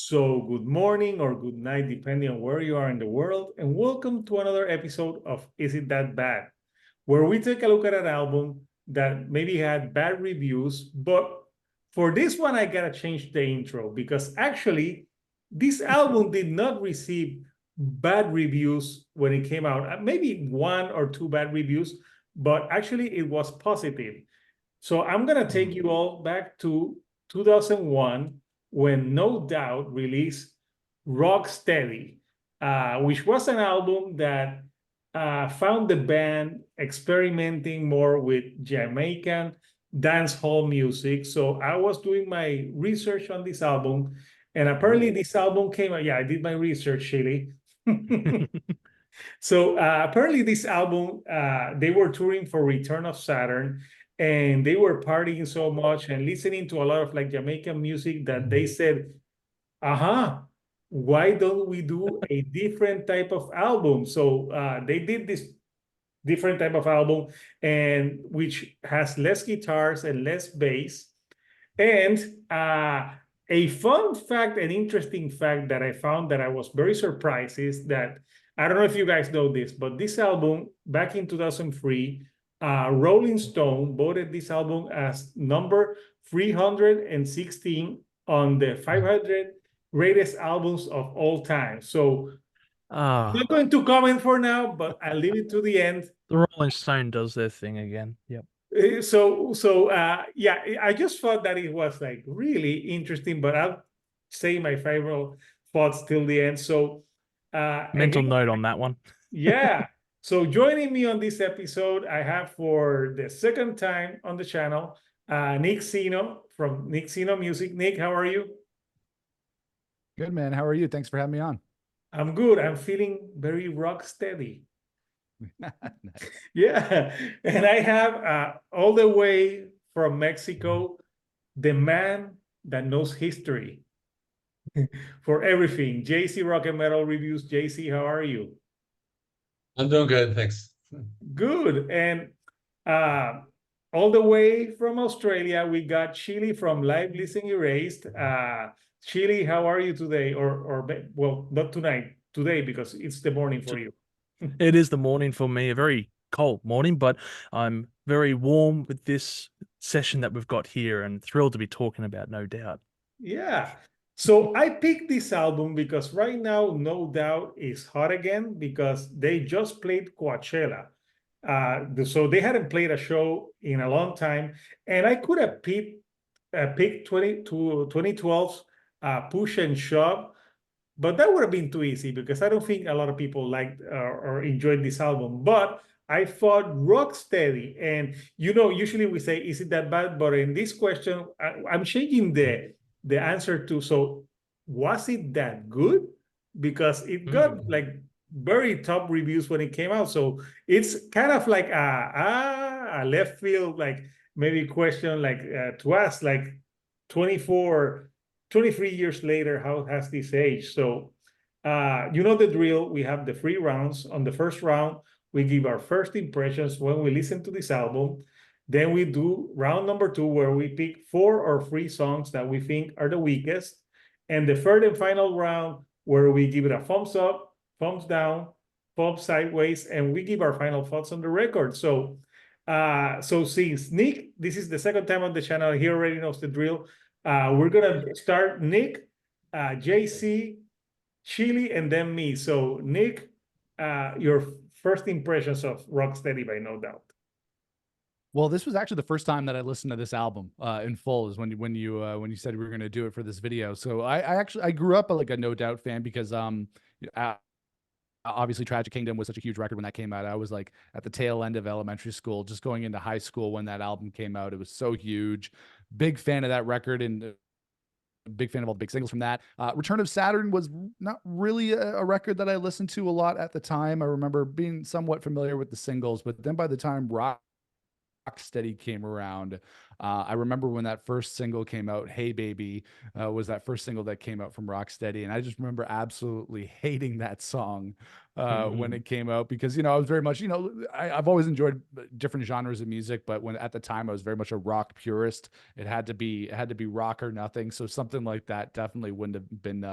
So, good morning or good night, depending on where you are in the world, and welcome to another episode of Is It That Bad, where we take a look at an album that maybe had bad reviews, but for this one, I gotta change the intro because actually, this album did not receive bad reviews when it came out. Maybe one or two bad reviews, but actually, it was positive. So I'm gonna take you all back to 2001 when No Doubt released Rock Steady, which was an album that found the band experimenting more with Jamaican dance hall music. So I was doing my research on this album, and apparently this album came out. Yeah, I did my research, Shilly. So apparently this album, they were touring for Return of Saturn, and they were partying so much and listening to a lot of like Jamaican music that they said, why don't we do a different type of album? So they did this different type of album, and which has less guitars and less bass. And a fun fact, an interesting fact that I found that I was very surprised is that I don't know if you guys know this, but this album back in 2003, Rolling Stone voted this album as number 316 on the 500 greatest albums of all time. So I'm not going to comment for now, but I'll leave it to the end. The Rolling Stone does their thing again. Yep. Yeah, I just thought that it was like really interesting, but I'll say my favorite thoughts till the end. So Mental again, note on that one. yeah. So joining me on this episode, I have for the second time on the channel, Nick Sino from Nick Sino Music. Nick, how are you? Good, man. How are you? Thanks for having me on. I'm good. I'm feeling very rock steady. Nice. Yeah, and I have all the way from Mexico, the man that knows history for everything. JC Rock and Metal Reviews. JC, how are you? I'm doing good, thanks. Good. And all the way from Australia, we got Chile from Live Listen Erased. Chile, how are you today? Or well, not tonight, today, because it's the morning for you. It is the morning for me, a very cold morning, but I'm very warm with this session that we've got here and thrilled to be talking about No Doubt. Yeah. So I picked this album because right now No Doubt is hot again because they just played Coachella. So they hadn't played a show in a long time. And I could have picked 2012's Push and Shove, but that would have been too easy because I don't think a lot of people liked or enjoyed this album. But I thought Rocksteady, and usually we say, is it that bad? But in this question, I'm changing the answer to, so was it that good? Because it got like very top reviews when it came out. So it's kind of like a left field, like maybe question like to us, like 23 years later, how has this aged? So, you know the drill. We have the 3 rounds. On the first round, we give our first impressions when we listen to this album. Then we do round number 2, where we pick 4 or 3 songs that we think are the weakest. And the third and final round, where we give it a thumbs up, thumbs down, thumbs sideways, and we give our final thoughts on the record. So, since Nick, this is the second time on the channel, he already knows the drill. We're gonna start Nick, JC, Chile, and then me. So Nick, your first impressions of Rocksteady by No Doubt. Well, this was actually the first time that I listened to this album in full. Is when you said we were going to do it for this video. So I grew up like a No Doubt fan because obviously Tragic Kingdom was such a huge record when that came out. I was like at the tail end of elementary school, just going into high school when that album came out. It was so huge. Big fan of that record and a big fan of all the big singles from that. Return of Saturn was not really a record that I listened to a lot at the time. I remember being somewhat familiar with the singles, but then by the time Rocksteady came around, I remember when that first single came out, "Hey Baby," was that first single that came out from Rocksteady, and I just remember absolutely hating that song when it came out because I was very much I've always enjoyed different genres of music, but when at the time I was very much a rock purist. It had to be rock or nothing. So something like that definitely wouldn't have been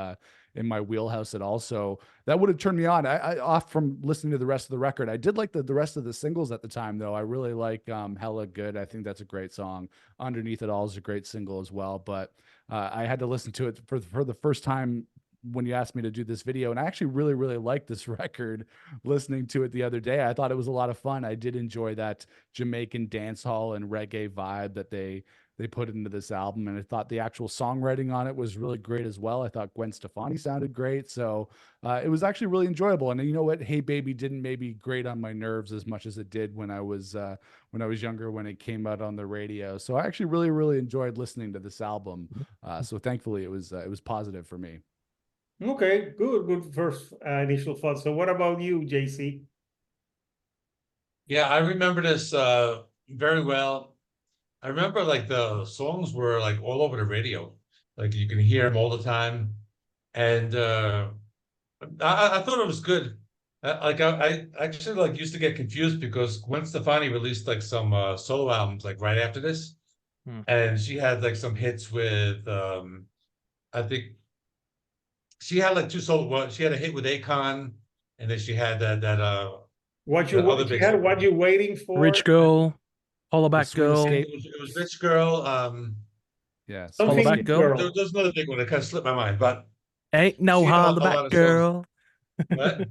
in my wheelhouse at all. So that would have turned me on. I off from listening to the rest of the record. I did like the rest of the singles at the time, though. I really like "Hella Good." I think that's a great song. "Underneath It All" is a great single as well. But I had to listen to it for the first time when you asked me to do this video, and I actually really, really liked this record. Listening to it the other day, I thought it was a lot of fun. I did enjoy that Jamaican dancehall and reggae vibe that they put into this album, and I thought the actual songwriting on it was really great as well. I thought Gwen Stefani sounded great, so it was actually really enjoyable. And you know what, "Hey Baby" didn't maybe grate on my nerves as much as it did when I was younger, when it came out on the radio. So I actually really, really enjoyed listening to this album. So thankfully, it was positive for me. Okay, good first initial thoughts. So what about you, JC? Yeah, I remember this very well. I remember like the songs were like all over the radio. Like you can hear them all the time. And I thought it was good. I actually like used to get confused because Gwen Stefani released like some solo albums like right after this. And she had like some hits with I think she had like two solo. Well, she had a hit with Akon, and then she had What the other you big had? song. What you waiting for? Rich Girl, The Hollaback Sweet Girl, Escape. It was Rich Girl. Yeah, Sweet Something Hollaback Escape. Rich Girl. There, Girl. there's another big one that kind of slipped my mind, but Ain't no she had a Hollaback lot of songs. Girl. What?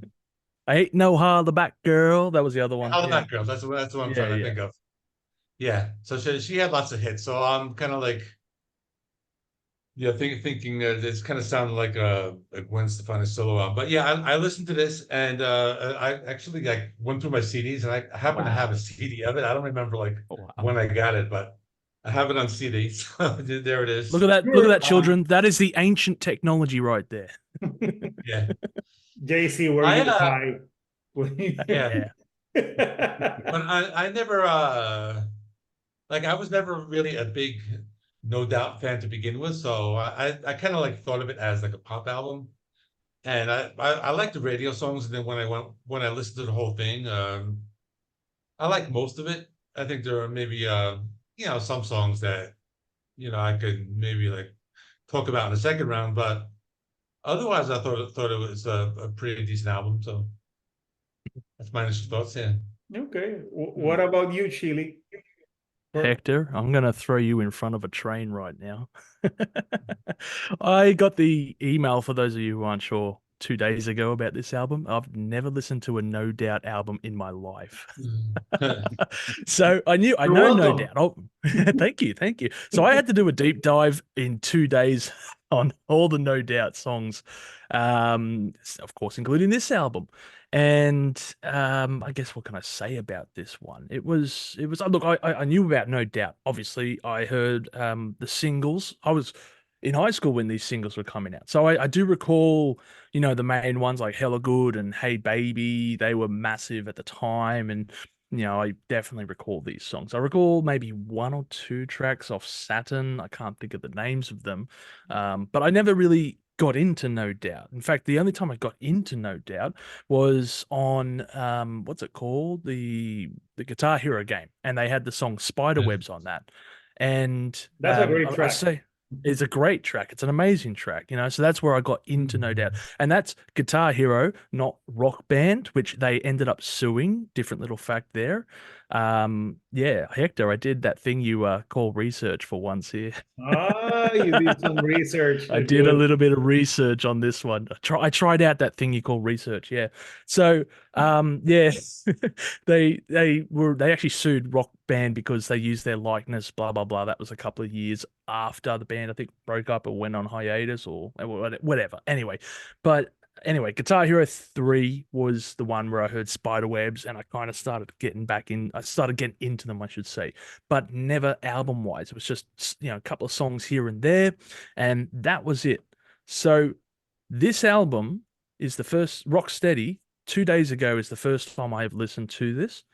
Ain't no Hollaback Girl. That was the other one. How the Yeah. Back Girl. That's what I'm Yeah, trying to yeah. think of. Yeah. So she had lots of hits. So I'm kind of like thinking that it's kind of sounded like a Gwen Stefani solo album. But yeah, I listened to this and I actually like went through my CDs and I happen to have a Wow. CD of it. I don't remember like Oh, wow. when I got it, but I have it on CD. So there it Look is. at that. Look at Sure. that, children. That is the ancient technology right there. Yeah. JC, were I you high? yeah. Yeah. But I never like I was never really a big No Doubt fan to begin with, so I kind of like thought of it as like a pop album. And I like the radio songs, and then when I listened to the whole thing, I like most of it. I think there are maybe some songs that I could maybe like talk about in the second round, but otherwise I thought it was a pretty decent album. So that's my initial thoughts. Yeah. Okay. What about you, Chili? Hector, I'm going to throw you in front of a train right now. I got the email, for those of you who aren't sure, 2 days ago about this album. I've never listened to a No Doubt album in my life. So I know welcome. No Doubt. Oh, thank you. So I had to do a deep dive in 2 days on all the No Doubt songs, of course, including this album. And I guess what can I say about this one? It was. Look, I knew about No Doubt. Obviously, I heard the singles. I was in high school when these singles were coming out, so I do recall, the main ones like "Hella Good" and "Hey Baby." They were massive at the time, and I definitely recall these songs. I recall maybe one or two tracks off Saturn. I can't think of the names of them, but I never really got into No Doubt. In fact, the only time I got into No Doubt was on what's it called, the Guitar Hero game, and they had the song Spiderwebs on that. And That's a great I track. say it's a great track. It's an amazing track, so that's where I got into No Doubt. And that's Guitar Hero, not Rock Band, which they ended up suing. Different little fact there. Yeah, Hector, I did that thing you call research for once here. You did some research. I did a Good. little bit of research on this one. I tried out that thing you call research, yeah. So, yeah, they actually sued Rock Band because they used their likeness, blah blah blah. That was a couple of years after the band, I think, broke up or went on hiatus or whatever. Anyway, Guitar Hero 3 was the one where I heard Spiderwebs and I kind of started getting into them, I should say, but never album wise. It was just, a couple of songs here and there, and that was it. So this album is the first. Rock Steady, 2 days ago, is the first time I have listened to this.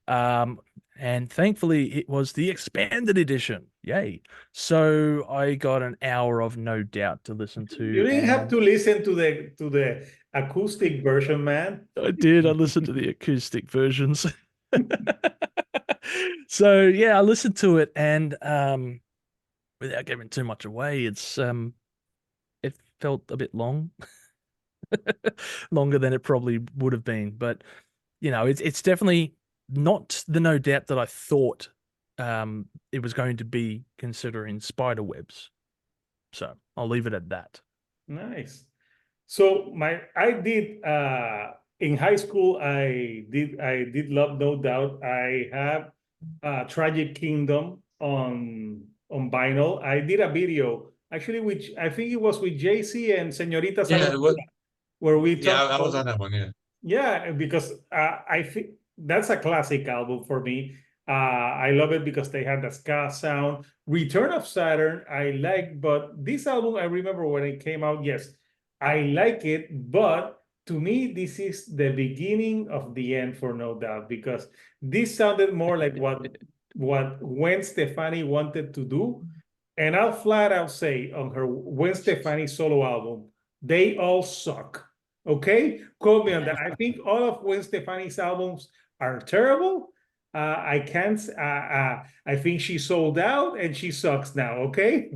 And thankfully it was the expanded edition. Yay. So I got an hour of No Doubt to listen You to, didn't have and to listen to the acoustic version, man. I did. I listened to the acoustic versions. So yeah, I listened to it, and without giving too much away, it felt a bit long. Longer than it probably would have been. But it's definitely not the No Doubt that I thought it was going to be, considering spider webs. So I'll leave it at that. Nice. So I did in high school I did love No Doubt. I have Tragic Kingdom on vinyl. I did a video actually, which I think it was with JC and Señorita Yeah, Salvatore, where we yeah, talked I was about. on that one. Yeah. Yeah, because I think that's a classic album for me. I love it because they had the ska sound. Return of Saturn, I like, but this album, I remember when it came out, yes, I like it, but to me, this is the beginning of the end for No Doubt, because this sounded more like what Gwen Stefani wanted to do. And I'll flat out say on her Gwen Stefani solo album, they all suck. Okay, quote me on that. I think all of Gwen Stefani's albums are terrible. I can't. I think she sold out and she sucks now. Okay,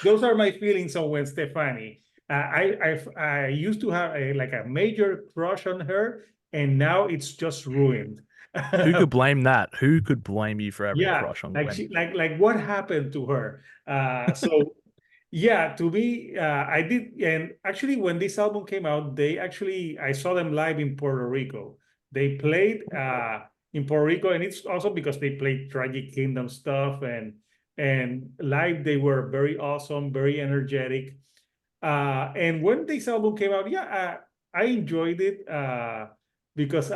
those are my feelings on Gwen Stefani. I used to have a major crush on her, and now it's just ruined. Who could blame that? Who could blame you for having a Yeah, crush on like Gwen? like what happened to her? So yeah, to me, I did, and actually, when this album came out, I saw them live in Puerto Rico. They played in Puerto Rico, and it's also because they played Tragic Kingdom stuff, and live they were very awesome, very energetic. And when this album came out, yeah, I enjoyed it because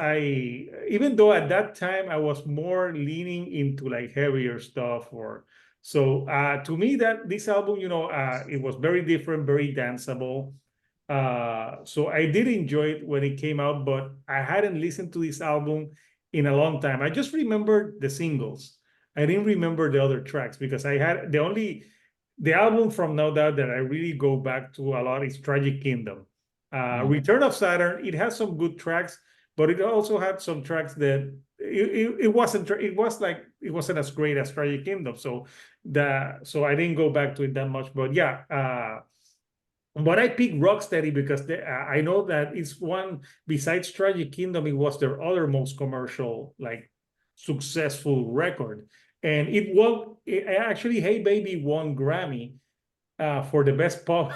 even though at that time I was more leaning into like heavier stuff, or so to me that this album, it was very different, very danceable. So I did enjoy it when it came out, but I hadn't listened to this album in a long time. I just remember the singles. I didn't remember the other tracks because the album from No Doubt that I really go back to a lot is Tragic Kingdom. Return of Saturn, it has some good tracks, but it also had some tracks that it wasn't as great as Tragic Kingdom. So I didn't go back to it that much. But yeah, but I picked Rocksteady because I know that it's one, besides Tragic Kingdom, it was their other most commercial, like successful record. And actually, Hey Baby won Grammy for the best pop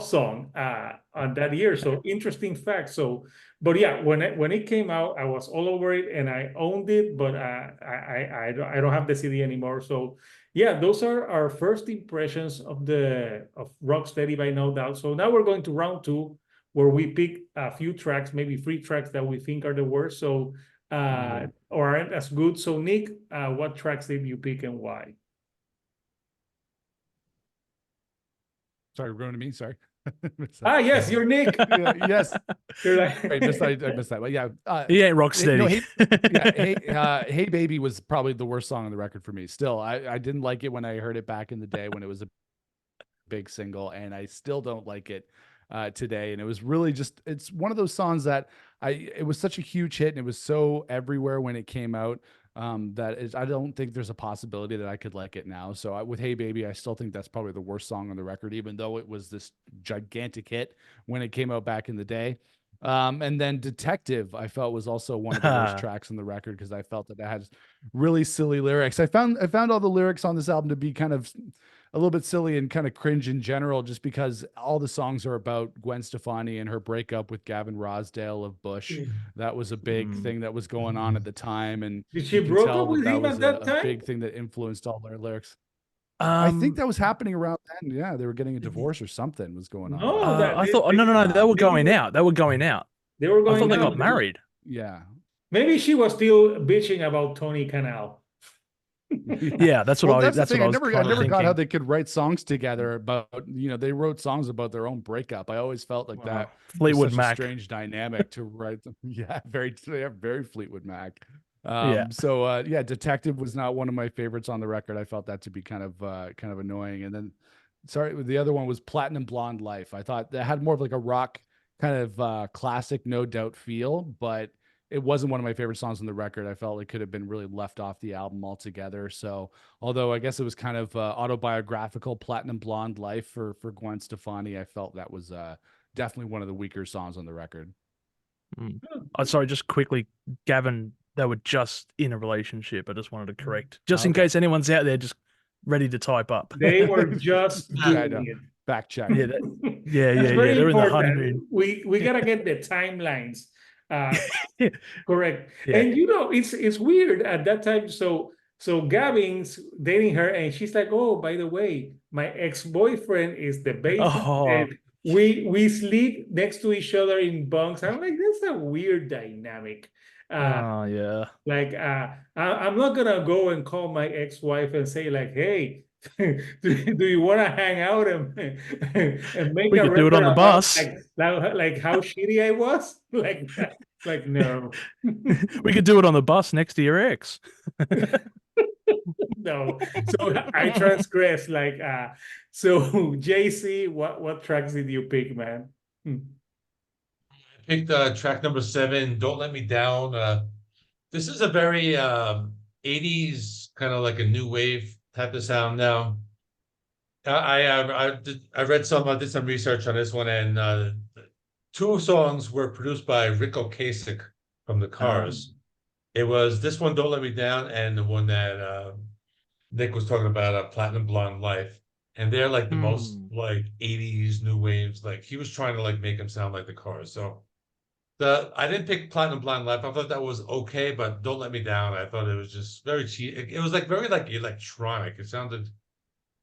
song on that year. So interesting fact. So, but yeah, when it came out, I was all over it and I owned it, but I don't have the CD anymore. So yeah, those are our first impressions of Rocksteady by No Doubt. So now we're going to round two, where we pick a few tracks, maybe 3 tracks that we think are the worst. So or aren't as good. So Nick, what tracks did you pick and why? Sorry, we're going to me. Sorry. Yes, you're Nick. Yes. You're like I missed that. But yeah, He ain't Rocksteady. Hey Baby was probably the worst song on the record for me. Still, I didn't like it when I heard it back in the day when it was a big single, and I still don't like it today. And it was really it's one of those songs that it was such a huge hit, and it was so everywhere when it came out. I don't think there's a possibility that I could like it now. So with Hey Baby, I still think that's probably the worst song on the record, even though it was this gigantic hit when it came out back in the day. And then Detective, I felt was also one of the worst tracks on the record because I felt that it had really silly lyrics. I found all the lyrics on this album to be kind of a little bit silly and kind of cringe in general, just because all the songs are about Gwen Stefani and her breakup with Gavin Rosdale of Bush. That was a big thing that was going on at the time, and did she you can broke tell up with that him was at that a time? big thing that influenced all their lyrics. I think that was happening around then. Yeah, they were getting a divorce or something was going on. No, I thought no, they were going out. They were going out. They were going I thought they out. got married. Yeah. Maybe she was still bitching about Tony Canal. Yeah, that's what Well, I that's the that's what thing. I I was never, I kind of never got how thinking. they could write songs together about, they wrote songs about their own breakup. I always felt like that was Fleetwood such a Mac. strange dynamic to write them. Yeah, very Fleetwood Mac. Yeah. So yeah, Detective was not one of my favorites on the record. I felt that to be kind of annoying. And then, sorry, the other one was Platinum Blonde Life. I thought that had more of like a rock kind of classic No Doubt feel, but it wasn't one of my favorite songs on the record. I felt it could have been really left off the album altogether. So, although I guess it was kind of autobiographical, Platinum Blonde Life for Gwen Stefani, I felt that was definitely one of the weaker songs on the record. Mm. Oh, sorry, just quickly, Gavin, they were just in a relationship. I just wanted to correct, just in Okay. case anyone's out there just ready to type up. They were just Yeah, I doing know. it. Back check. Yeah, That's very they're in the important. honeymoon. We gotta get the timelines Yeah. correct. Yeah. And it's weird at that time. So Gavin's dating her, and she's like, "Oh, by the way, my ex-boyfriend is the bassist, Oh, and we sleep next to each other in bunks." I'm like, that's a weird dynamic. oh yeah. Like I'm not gonna go and call my ex-wife and say like, "Hey, do you want to hang out and make We a could do it record on the about bus. like how shitty I was?" Like no. We could do it on the bus next to your ex. No. So I transgressed so JC, what tracks did you pick, man? Picked track number 7, Don't Let Me Down. This is a very 80s kind of like a new wave type of sound now. I read I did some research on this one, and 2 songs were produced by Rick Ocasek from the Cars. It was this one, Don't Let Me Down, and the one that Nick was talking about, Platinum Blonde Life. And they're like the most like 80s new waves. Like he was trying to like make them sound like the Cars. So I didn't pick Platinum Blonde Life. I thought that was okay, but Don't Let Me Down, I thought it was just very cheap. It was like very like electronic. It sounded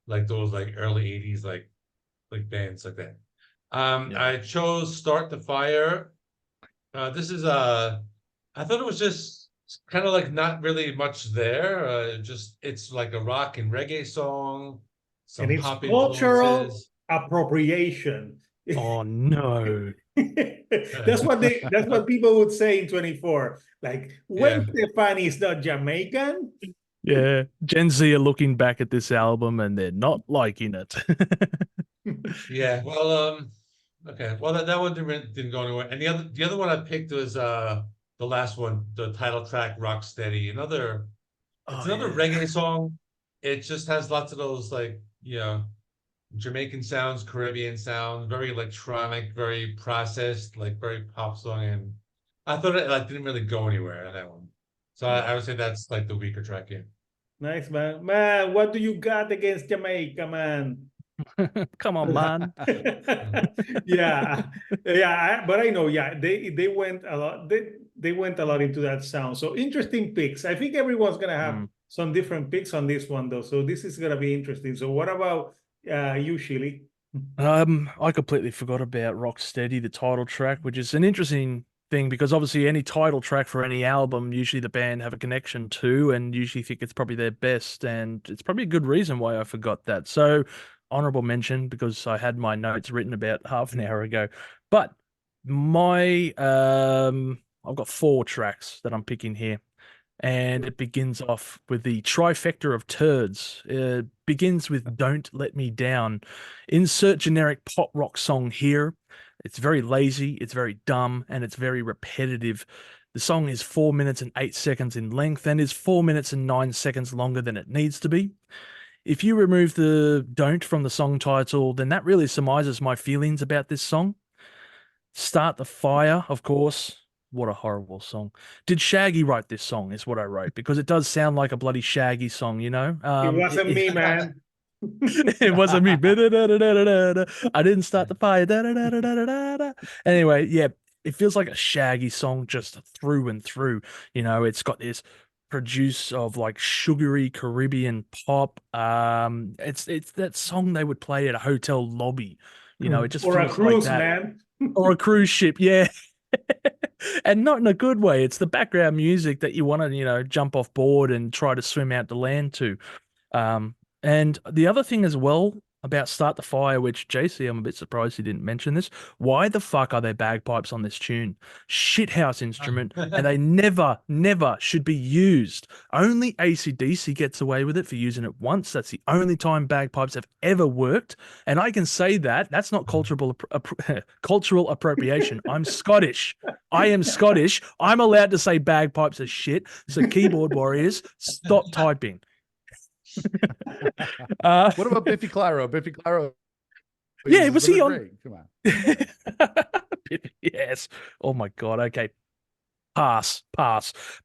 like those like early 80s like bands like that. Yeah. I chose Start the Fire. This is I thought it was just kind of like not really much there. Just it's like a rock and reggae song, And some it's pop cultural influences. appropriation. Oh no. That's what people would say in 24. Like, Yeah. when Stefani is not Jamaican. Yeah. Gen Z are looking back at this album and they're not liking it. Yeah. Well, okay. Well, that one didn't go anywhere. And the other one I picked was the last one, the title track, Rock Steady. It's Oh another yeah. reggae song. It just has lots of those like, Jamaican sounds, Caribbean sound, very electronic, very processed, like very pop song. And I thought it like didn't really go anywhere, that one. So I would say that's like the weaker track here. Nice, man. Man, what do you got against Jamaica, man? Come on, man. Yeah, but I know, yeah, they went a lot. They went a lot into that sound. So interesting picks. I think everyone's gonna have some different picks on this one, though. So this is gonna be interesting. So what about you, Shilly? I completely forgot about Rock Steady, the title track, which is an interesting thing because obviously any title track for any album, usually the band have a connection to and usually think it's probably their best, and it's probably a good reason why I forgot that. So honorable mention because I had my notes written about half an hour ago. But my I've got 4 tracks that I'm picking here. And it begins off with the trifecta of turds. It begins with Don't Let Me Down. Insert generic pop rock song here. It's very lazy, it's very dumb, and it's very repetitive. The song is 4 minutes and 8 seconds in length and is 4 minutes and 9 seconds longer than it needs to be. If you remove the don't from the song title, then that really surmises my feelings about this song. Start the Fire, of course. What a horrible song. Did Shaggy write this song, is what I wrote, because it does sound like a bloody Shaggy song, you know? It wasn't me, man. It wasn't me. I didn't start the fire. Anyway, yeah, it feels like a Shaggy song just through and through. You know, it's got this produce of like sugary Caribbean pop. It's that song they would play at a hotel lobby. You know, it just Or a feels like cruise, that. man. Or a cruise ship, yeah. And not in a good way. It's the background music that you want to, jump off board and try to swim out to land to. And the other thing as well about Start the Fire, which JC, I'm a bit surprised he didn't mention this. Why the fuck are there bagpipes on this tune? Shithouse instrument, and they never, never should be used. Only AC/DC gets away with it for using it once. That's the only time bagpipes have ever worked. And I can say that that's not cultural appropriation. I'm Scottish. I am Scottish. I'm allowed to say bagpipes are shit. So keyboard warriors, stop typing. What about Biffy Clyro? Biffy Clyro. Yeah, was he on? Break. Come on. Yes. Oh my God. Okay. Pass.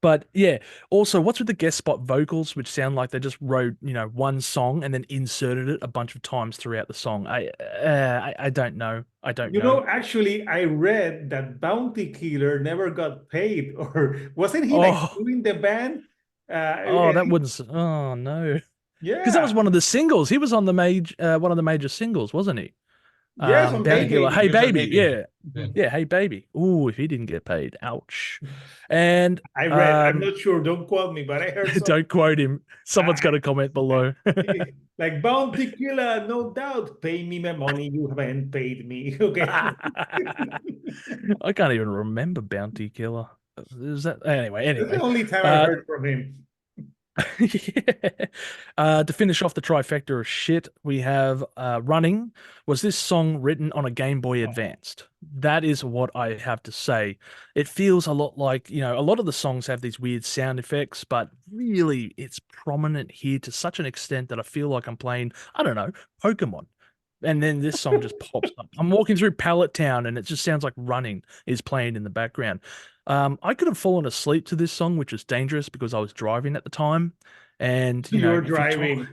But yeah, also, what's with the guest spot vocals, which sound like they just wrote, one song and then inserted it a bunch of times throughout the song? I don't know. I don't know. Actually, I read that Bounty Killer never got paid, or wasn't he like doing the band? That wouldn't. Oh no. Yeah, because that was one of the singles. He was on the one of the major singles, wasn't he? Yes, on Bounty Killer. Hey baby, Baby. yeah. Hey baby. Ooh, if he didn't get paid, ouch. And I read. I'm not sure. Don't quote me, but I heard. Don't quote him. Someone's got to comment below. Like Bounty Killer, no doubt. Pay me my money. You haven't paid me. Okay. I can't even remember Bounty Killer. Is that anyway? That's the only time I heard from him. Yeah. To finish off the trifecta of shit, we have Running. Was this song written on a Game Boy Advanced? That is what I have to say. It feels a lot like, a lot of the songs have these weird sound effects, but really it's prominent here to such an extent that I feel like I'm playing, I don't know, Pokemon. And then this song just pops up. I'm walking through Pallet Town and it just sounds like Running is playing in the background. I could have fallen asleep to this song, which was dangerous because I was driving at the time. And you were driving.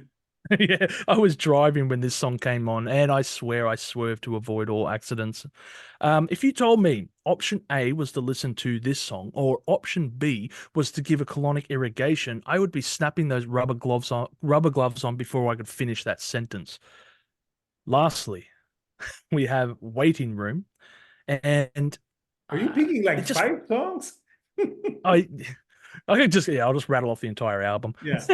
Yeah, I was driving when this song came on, and I swear I swerved to avoid all accidents. If you told me option A was to listen to this song, or option B was to give a colonic irrigation, I would be snapping those rubber gloves on before I could finish that sentence. Lastly, we have Waiting Room, and are you picking like 5 songs? I'll just rattle off the entire album. Yeah.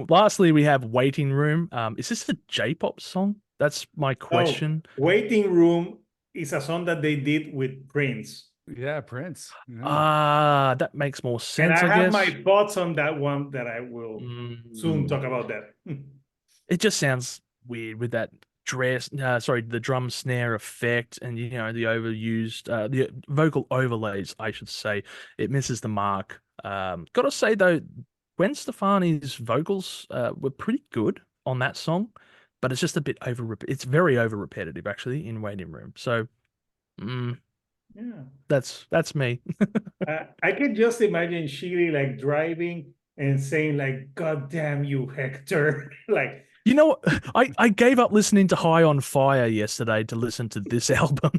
Lastly, we have Waiting Room. Is this a J-pop song? That's my question. No, Waiting Room is a song that they did with Prince. Yeah, Prince. Yeah. That makes more sense. And I have guess. my thoughts on that one that I will soon talk about that. It just sounds weird with that the drum snare effect and the overused the vocal overlays, I should say. It misses the mark. Gotta say though, Gwen Stefani's vocals were pretty good on that song, but it's just a bit it's very over repetitive actually in Waiting Room. So yeah, that's me. I can just imagine Sheely like driving and saying like, "God damn you, Hector!" Like, I gave up listening to High on Fire yesterday to listen to this album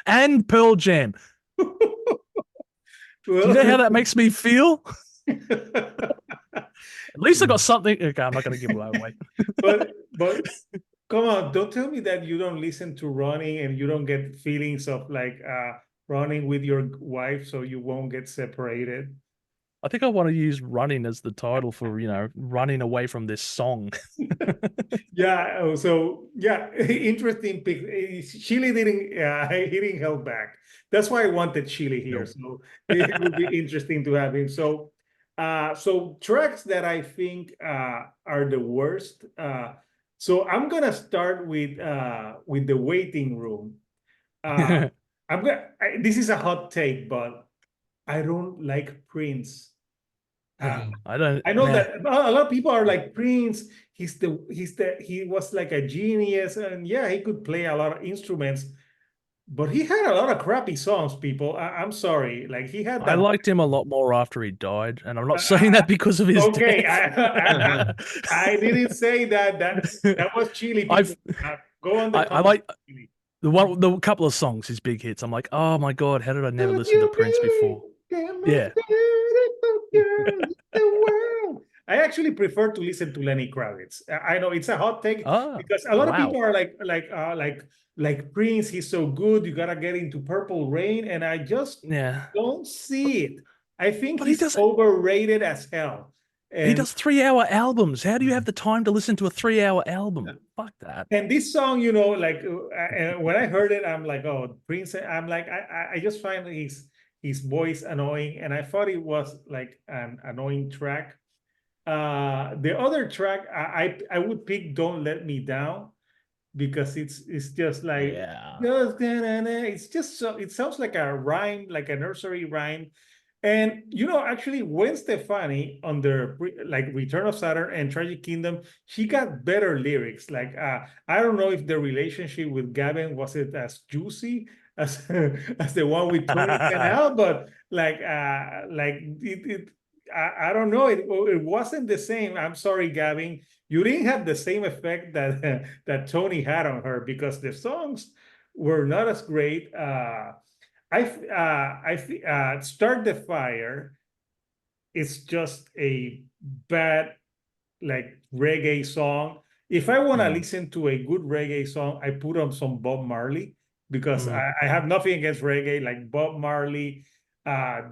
and Pearl Jam. Do you know how that makes me feel? At least I got something. Okay, I'm not going to give that away. but come on, don't tell me that you don't listen to Running and you don't get feelings of like running with your wife so you won't get separated. I think I want to use Running as the title for, running away from this song. Yeah. So yeah, interesting pick. Chile he didn't hold back. That's why I wanted Chile here. Nope. So it would be interesting to have him. So, so tracks that I think are the worst. So I'm gonna start with the Waiting Room. This is a hot take, but I don't like Prince. I know that a lot of people are like, Prince, he was like a genius, and yeah, he could play a lot of instruments, but he had a lot of crappy songs, people. I'm sorry, like he had that. I liked him a lot more after he died, and I'm not saying that because of his death. I didn't say that. That was Chile. Go on. I like the couple of songs, his big hits. I'm like, oh my God, how did I never listen to Prince before? Yeah. I actually prefer to listen to Lenny Kravitz. I know it's a hot take Oh, because a lot of wow. people are like Prince, he's so good, you gotta get into Purple Rain, and I just Yeah. don't see it. I think But he he's does overrated as hell. he And does 3-hour albums. How do you have the time to listen to a 3-hour album? Fuck that. and this song, you know, like when I heard it, I'm like, oh, Prince. I'm like, I just find his voice annoying, and I thought it was like an annoying track. The other track, I would pick "Don't Let Me Down" because it's just like Yeah. it's just so it sounds like a rhyme, like a nursery rhyme. And you know, actually, Gwen Stefani on the like Return of Saturn and Tragic Kingdom, she got better lyrics. Like I don't know if the relationship with Gavin was it as juicy as as the one with Tony Canal, but like it I don't know. It wasn't the same. I'm sorry, Gavin. You didn't have the same effect that that Tony had on her because the songs were not as great. Start the Fire is just a bad like reggae song. If I want to listen to a good reggae song, I put on some Bob Marley because I have nothing against reggae, like Bob Marley,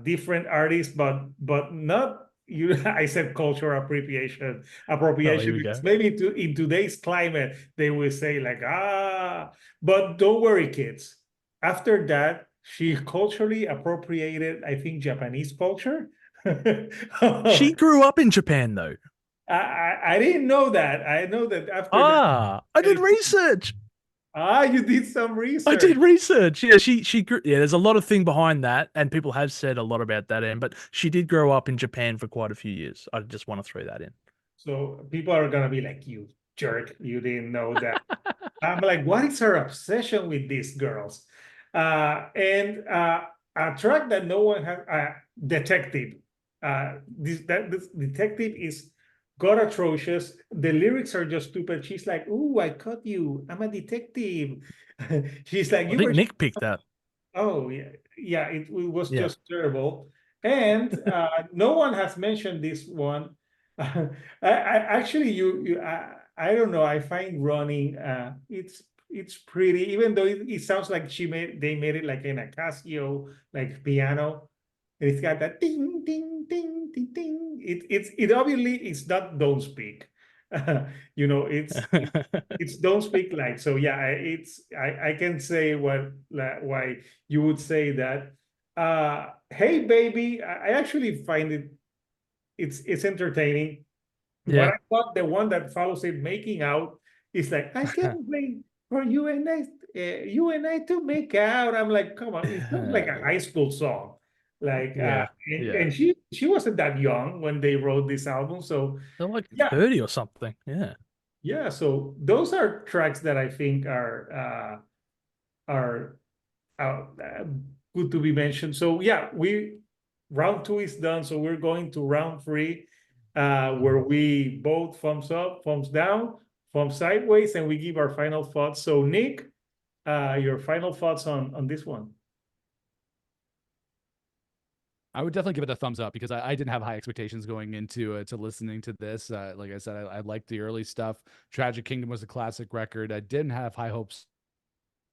different artists, but not you. I said cultural Oh, here appropriation we because go. maybe in today's climate they will say like but don't worry, kids. After that, she culturally appropriated, I think, Japanese culture. She grew up in Japan though. I didn't know that. I know that after that. I did research. You did some I research. did research. Yeah, she grew. Yeah, there's a lot of thing behind that, and people have said a lot about that. And but she did grow up in Japan for quite a few years. I just want to throw that in. So people are gonna be like, you jerk, you didn't know that. I'm like, what is her obsession with these girls? And a track that no one has, Detective. This Detective is god atrocious. The lyrics are just stupid. She's like, "Ooh, I caught you. I'm a detective." She's like, I "You think were." Nick picked that. Oh yeah, yeah. It was Yeah. just terrible, and no one has mentioned this one. I actually I don't know. I find running it's pretty, even though it sounds like they made it like in a Casio like piano. And it's got that ding ding ding ding ding. It obviously it's not Don't Speak. You know, it's Don't Speak Like. So yeah, I can say why you would say that. Hey baby, I actually find it's entertaining. But Yeah. I thought the one that follows it, Making Out, is like, I can't wait for you and I to make out. I'm like, come on, it sounds like a high school song. Like, Yeah. Yeah. and she wasn't that young when they wrote this album. So They're like yeah, 30 or something. Yeah. yeah. So those are tracks that I think are uh, good to be mentioned. So yeah, we round two is done. So we're going to round three, where we both thumbs up, thumbs down, thumbs sideways, and we give our final thoughts. So Nick, your final thoughts on this one. I would definitely give it a thumbs up because I didn't have high expectations going into to listening to this. Like I said, I liked the early stuff. Tragic Kingdom was a classic record. I didn't have high hopes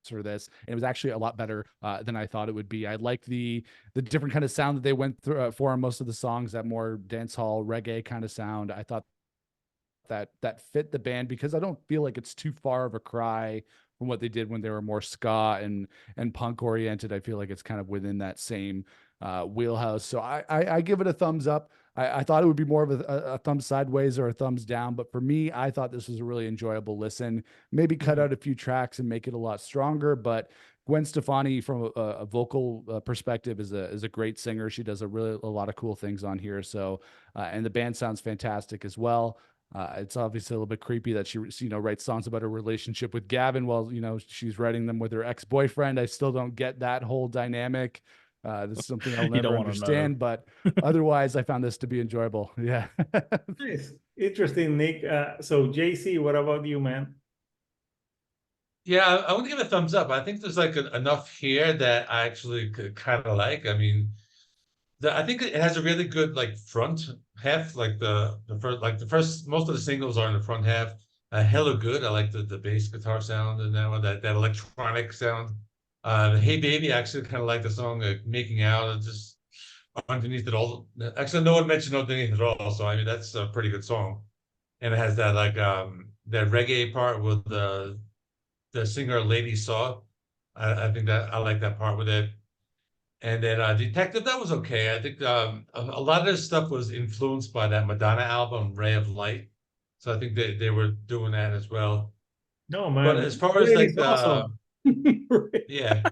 for this, and it was actually a lot better than I thought it would be. I liked the different kind of sound that they went through for on most of the songs, that more dance hall reggae kind of sound. I thought that fit the band because I don't feel like it's too far of a cry from what they did when they were more ska and punk oriented. I feel like it's kind of within that same wheelhouse. So I give it a thumbs up. I thought it would be more of a thumbs sideways or a thumbs down, but for me, I thought this was a really enjoyable listen. Maybe cut out a few tracks and make it a lot stronger, but Gwen Stefani, from a vocal perspective, is a great singer. She does a lot of cool things on here. So, and the band sounds fantastic as well. It's obviously a little bit creepy that she writes songs about her relationship with Gavin while she's writing them with her ex-boyfriend. I still don't get that whole dynamic. This is something I'll You never don't want to know. understand, but otherwise I found this to be enjoyable. Yeah. Nice, interesting, Nick. So JC, what about you, man? Yeah, I want to give it a thumbs up. I think there's like enough here that I actually kind of like. I mean, I think it has a really good like front half, like the first most of the singles are in the front half. Hella good. I like the bass guitar sound and that one, that electronic sound. Hey Baby, I actually kind of like the song Making Out. Just underneath it all. Actually, no one mentioned underneath it all, so I mean that's a pretty good song. And it has that like that reggae part with the singer Lady Saw. I think that I like that part with it. And then Detective, that was okay. I think a lot of this stuff was influenced by that Madonna album, Ray of Light. So I think they were doing that as well. No, But man. as far as Really like is awesome. yeah,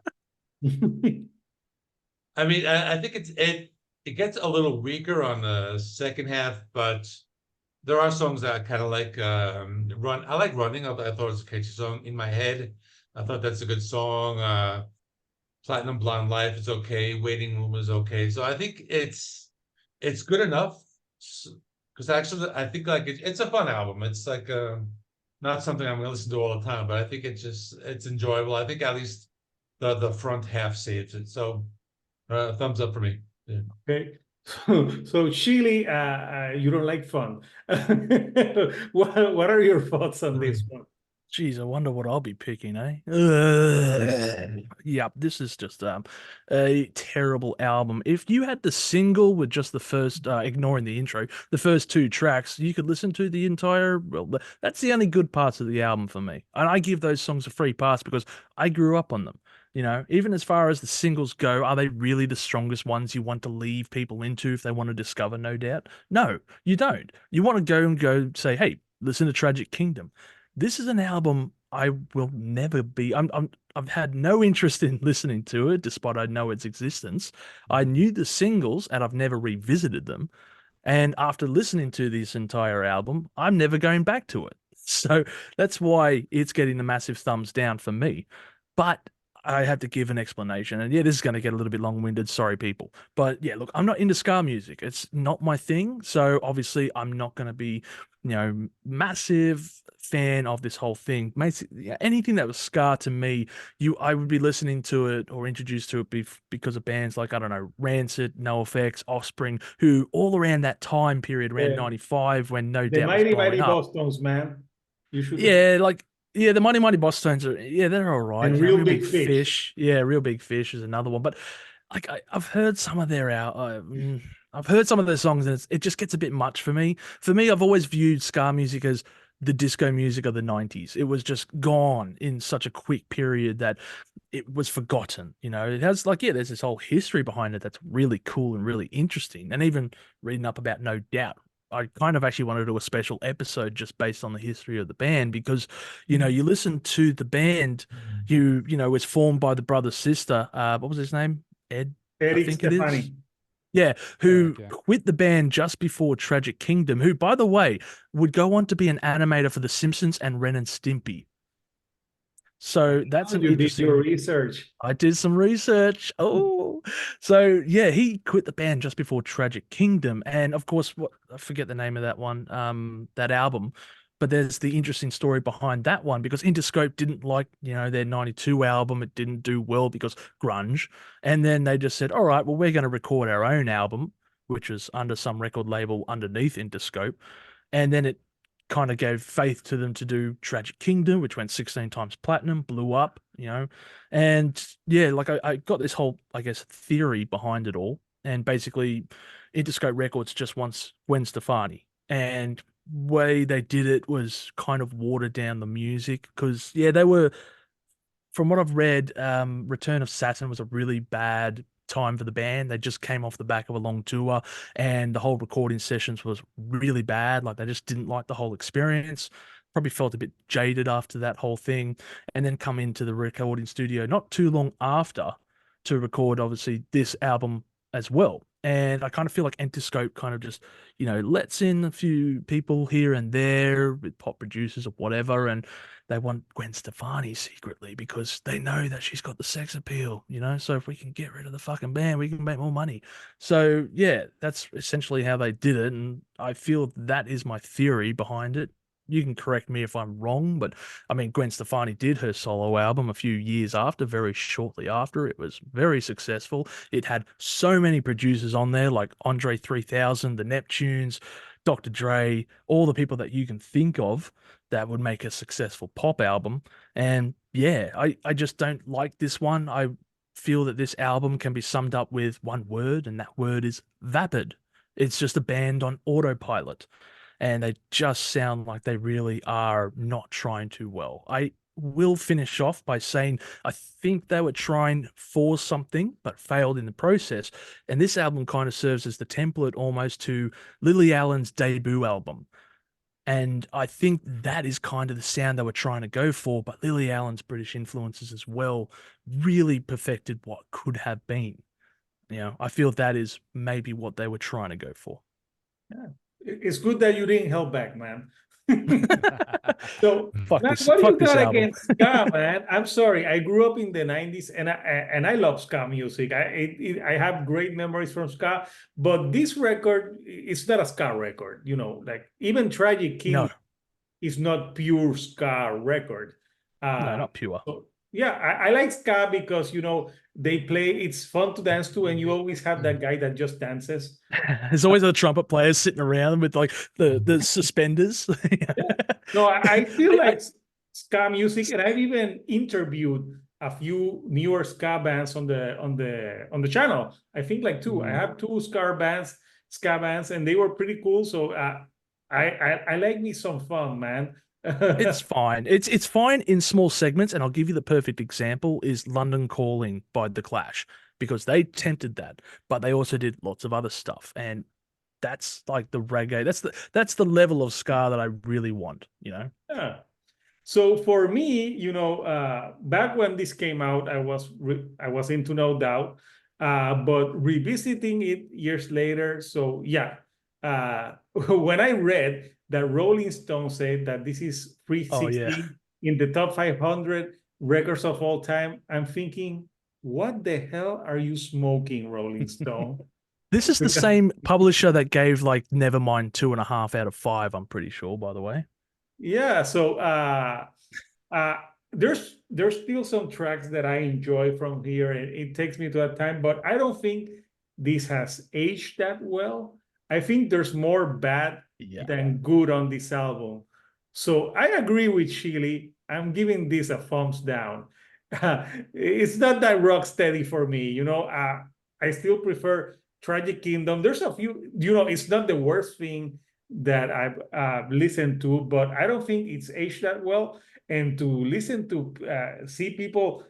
I mean, I think it gets a little weaker on the second half, but there are songs that I kind of like. Run, I like Running. I thought it was a catchy song. In My Head, I thought that's a good song. Platinum Blonde Life is okay. Waiting Room is okay. So I think it's good enough. Because actually, I think like it's a fun album. It's like not something I'm gonna listen to all the time, but I think it's enjoyable. I think at least the front half saves it. So thumbs up for me. Yeah. Okay. So Chile, you don't like fun. What are your thoughts on this one? Geez, I wonder what I'll be picking, eh? Ugh. Yep, this is just a terrible album. If you had the single with just the first, ignoring the intro, the first two tracks, you could listen to the entire. Well, that's the only good parts of the album for me, and I give those songs a free pass because I grew up on them. You know, even as far as the singles go, are they really the strongest ones you want to leave people into if they want to discover No Doubt? No, you don't. You want to go say, hey, listen to Tragic Kingdom. This is an album I will never be. I've had no interest in listening to it, despite I know its existence. I knew the singles and I've never revisited them. And after listening to this entire album, I'm never going back to it. So that's why it's getting the massive thumbs down for me. But I had to give an explanation. And yeah, this is going to get a little bit long-winded. Sorry, people. But yeah, look, I'm not into ska music. It's not my thing. So obviously, I'm not going to be, massive fan of this whole thing. Anything that was ska to me, I would be listening to it or introduced to it because of bands like, I don't know, Rancid, NoFX, Offspring, who all around that time period, around Yeah. 95, when No The Doubt was Mighty blowing Mighty up. Boston's, man. You should. Yeah, the Mighty Mighty Boss Tones are, they're all right. And You know, Real Real Big Big Fish. Fish. Yeah, Real Big Fish is another one. But like I've heard some of their I've heard some of their songs, and it just gets a bit much for me. For me, I've always viewed ska music as the disco music of the 90s. It was just gone in such a quick period that it was forgotten. You know, it has there's this whole history behind it that's really cool and really interesting. And even reading up about No Doubt, I kind of actually wanted to do a special episode just based on the history of the band because, you listen to the band, was formed by the brother sister. What was his name? Ed, I Eric think it is. Stefani. Yeah, who Eric, yeah. quit the band just before Tragic Kingdom, who, by the way, would go on to be an animator for The Simpsons and Ren and Stimpy. So that's an You did your interesting. research. I did some research. Oh, so yeah, he quit the band just before Tragic Kingdom, and of course, I forget the name of that one, that album. But there's the interesting story behind that one because Interscope didn't like, their '92 album. It didn't do well because grunge, and then they just said, "All right, well, we're going to record our own album," which was under some record label underneath Interscope, and then it kind of gave faith to them to do Tragic Kingdom, which went 16 times platinum, blew up, and yeah, like I got this whole, I guess, theory behind it all. And basically, Interscope Records just wants Gwen Stefani. And way they did it was kind of watered down the music because, yeah, they were, from what I've read, Return of Saturn was a really bad time for the band. They just came off the back of a long tour and the whole recording sessions was really bad. Like they just didn't like the whole experience. Probably felt a bit jaded after that whole thing. And then come into the recording studio not too long after to record, obviously, this album as well. And I kind of feel like Interscope kind of just, lets in a few people here and there with pop producers or whatever. And they want Gwen Stefani secretly because they know that she's got the sex appeal, So if we can get rid of the fucking band, we can make more money. So yeah, that's essentially how they did it, and I feel that is my theory behind it. you can correct me if I'm wrong, but I mean, Gwen Stefani did her solo album a few years after, very shortly after. It was very successful. It had so many producers on there, like Andre 3000, the Neptunes, Dr. Dre, all the people that you can think of that would make a successful pop album. And yeah, I just don't like this one. I feel that this album can be summed up with one word, and that word is vapid. It's just a band on autopilot, and they just sound like they really are not trying too well. I will finish off by saying I think they were trying for something but failed in the process. And this album kind of serves as the template almost to Lily Allen's debut album. And I think that is kind of the sound they were trying to go for, but Lily Allen's British influences as well really perfected what could have been. You know, I feel that is maybe what they were trying to go for. Yeah. It's good that you didn't hold back, man. So, Fuck man, this, what do fuck you this got album. against ska, man? I'm sorry, I grew up in the '90s, and I love ska music. I have great memories from ska, but this record is not a ska record. You know, like even Tragic Kingdom No, is not pure ska record. no, Uh, not pure. so yeah, I like ska because you know they play. It's fun to dance to, and you always have that guy that just dances. There's always a trumpet player sitting around with like the suspenders. No, I feel I, like ska music, and I've even interviewed a few newer ska bands on the channel. I think like two. I have two ska bands, and they were pretty cool. So I like me some fun, man. it's fine. It's fine in small segments, and I'll give you the perfect example is London Calling by The Clash, because they tempted that, but they also did lots of other stuff, and that's like the reggae. That's the level of ska that I really want, you know? Yeah. So for me, you know, back when this came out, I was into No Doubt, but revisiting it years later. So yeah, when I read that Rolling Stone said that this is Oh yeah. 360 in the top 500 records of all time, I'm thinking, what the hell are you smoking, Rolling Stone? This is the same publisher that gave like Nevermind 2.5 out of 5, I'm pretty sure, by the way. Yeah, so uh, there's still some tracks that I enjoy from here, and it takes me to that time, but I don't think this has aged that well. I think there's more bad Yeah. than good on this album. So I agree with Chile. I'm giving this a thumbs down. It's not that rock steady for me, you know. I still prefer Tragic Kingdom. There's a few, you know, it's not the worst thing that I've listened to, but I don't think it's aged that well. And to listen to see people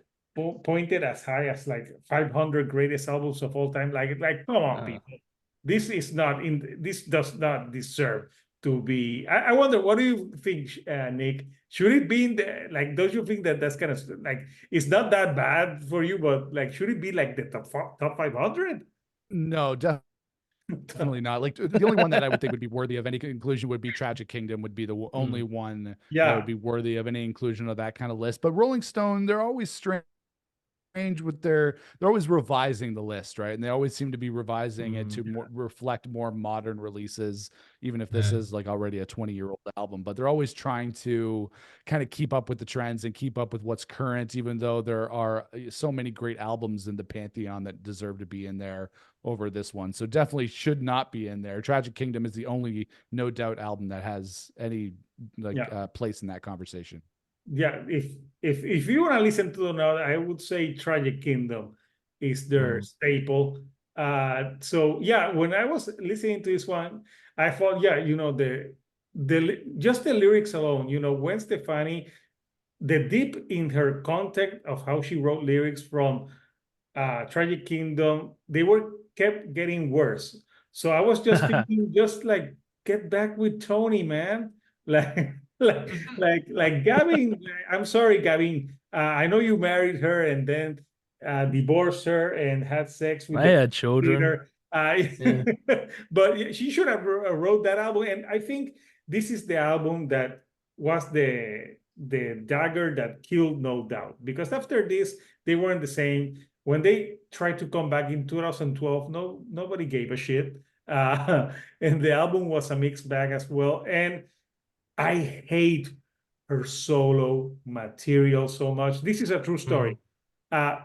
pointed as high as like 500 greatest albums of all time, like come on, people, this is not in. This does not deserve to be. I wonder, what do you think, Nick? Should it be in the, like? Don't you think that that's kind of like it's not that bad for you, but like should it be like the top 500? No, definitely not. Like the only one that I would think would be worthy of any inclusion would be Tragic Kingdom, would be the only one that Yeah. would be worthy of any inclusion of that kind of list. But Rolling Stone, they're always strange with they're always revising the list, right? And they always seem to be revising it to reflect more modern releases, even if this is like already a 20-year-old album. But they're always trying to kind of keep up with the trends and keep up with what's current, even though there are so many great albums in the pantheon that deserve to be in there over this one. So definitely should not be in there. Tragic Kingdom is the only No Doubt album that has any place in that conversation. Yeah, if you want to listen to another, I would say Tragic Kingdom is their staple. So yeah, when I was listening to this one, I thought, yeah, you know, the just the lyrics alone, you know, Gwen Stefani, the deep in her context of how she wrote lyrics from Tragic Kingdom, they were kept getting worse. So I was just thinking, just like get back with Tony, man. Like like Gavin. I'm sorry, Gavin. I know you married her and then divorced her and had sex with They the had children. leader. But she should have wrote that album. And I think this is the album that was the dagger that killed No Doubt. Because after this, they weren't the same. When they tried to come back in 2012, nobody gave a shit. And the album was a mixed bag as well. And I hate her solo material so much. This is a true story.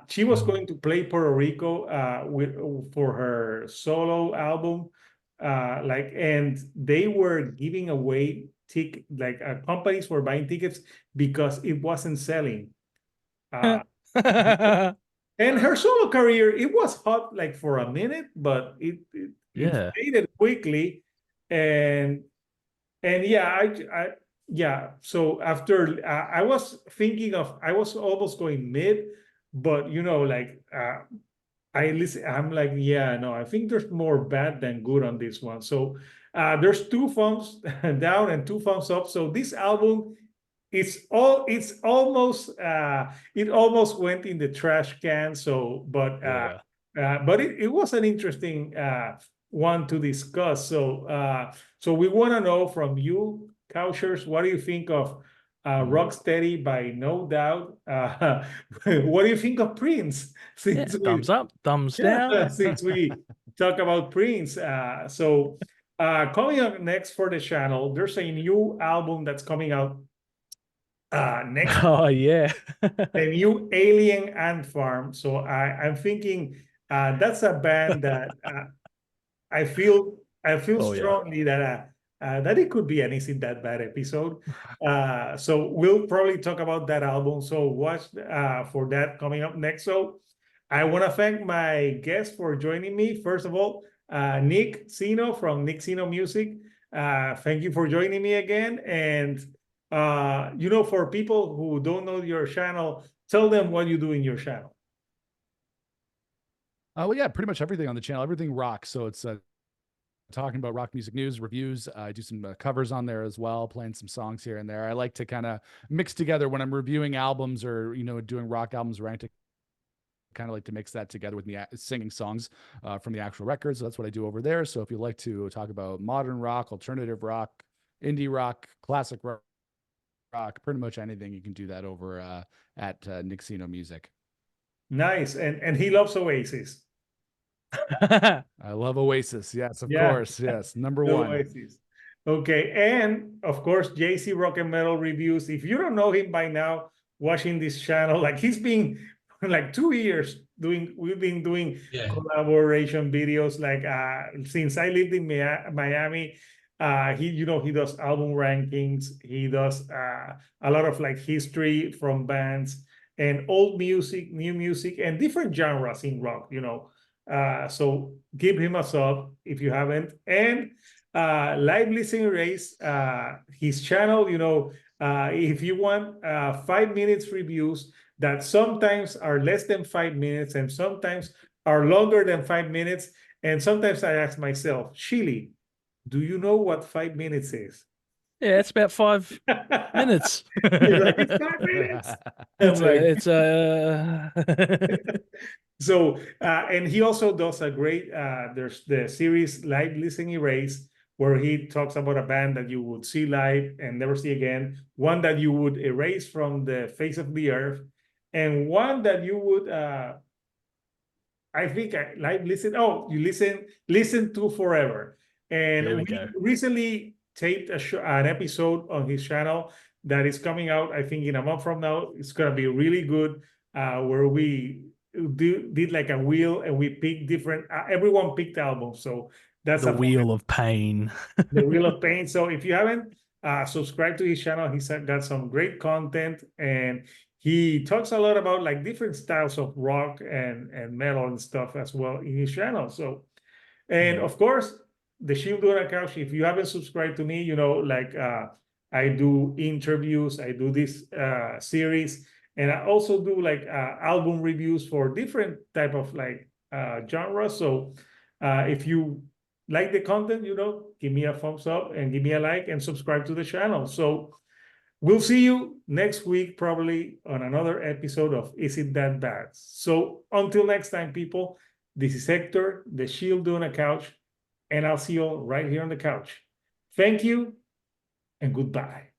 She was going to play Puerto Rico for her solo album, and they were giving away companies were buying tickets because it wasn't selling. And her solo career, it was hot like for a minute, but it Yeah. faded quickly, and yeah. So after I was thinking of, I was almost going mid, but I'm like, yeah, no, I think there's more bad than good on this one. So there's 2 thumbs down and 2 thumbs up. So this album, it's almost it almost went in the trash can. So, Yeah. but it was an interesting one to discuss. So we want to know from you, Couchers, what do you think of Rock Steady by No Doubt? What do you think of Prince? Yeah. Thumbs up, thumbs down. Since we talk about Prince, coming up next for the channel, there's a new album that's coming out next, Oh yeah. the new Alien Ant Farm. So I'm thinking that's a band that I feel Oh, yeah. strongly that it could be an Is It That Bad episode. So we'll probably talk about that album. So watch for that coming up next. So I want to thank my guests for joining me. First of all, Nick Sino from Nick Sino Music. Thank you for joining me again. And for people who don't know your channel, tell them what you do in your channel. Well, yeah, pretty much everything on the channel, everything rock. So it's talking about rock music news, reviews. I do some covers on there as well, playing some songs here and there. I like to kind of mix together when I'm reviewing albums or, doing rock albums, where I kind of like to mix that together with me singing songs from the actual records. So that's what I do over there. So if you like to talk about modern rock, alternative rock, indie rock, classic rock, pretty much anything, you can do that over at Nick Sino Music. Nice. And he loves Oasis. I love Oasis. Yes, of course. Yes. Number one. Oasis. Okay. And of course, JC Rock and Metal Reviews. If you don't know him by now, watching this channel, like he's been like 2 years we've been doing collaboration videos, like since I lived in Miami. He does album rankings. He does a lot of like history from bands and old music, new music, and different genres in rock, so give him a sub if you haven't. And live listening race, his channel, if you want 5 minutes reviews that sometimes are less than 5 minutes and sometimes are longer than 5 minutes. And sometimes I ask myself, Chili, do you know what 5 minutes is? Yeah, it's about 5 minutes. It's 5 minutes. So, and he also does a great, there's the series Live Listening Erase, where he talks about a band that you would see live and never see again, one that you would erase from the face of the earth, and one that you would, I think, you listen to forever. And we recently taped an episode on his channel that is coming out, I think, in a month from now. It's going to be really good, where we did like a wheel and we picked different, everyone picked albums. So that's the Wheel of Pain. The Wheel of Pain. So if you haven't subscribed to his channel, he's got some great content, and he talks a lot about like different styles of rock and metal and stuff as well in his channel. So, and of course, the Shield on a Couch, if you haven't subscribed to me, I do interviews, I do this series, and I also do like album reviews for different type of like genres. So if you like the content, give me a thumbs up and give me a like and subscribe to the channel. So we'll see you next week, probably on another episode of Is It That Bad? So until next time, people, this is Hector, the Shield on a Couch, and I'll see you all right here on the couch. Thank you and goodbye.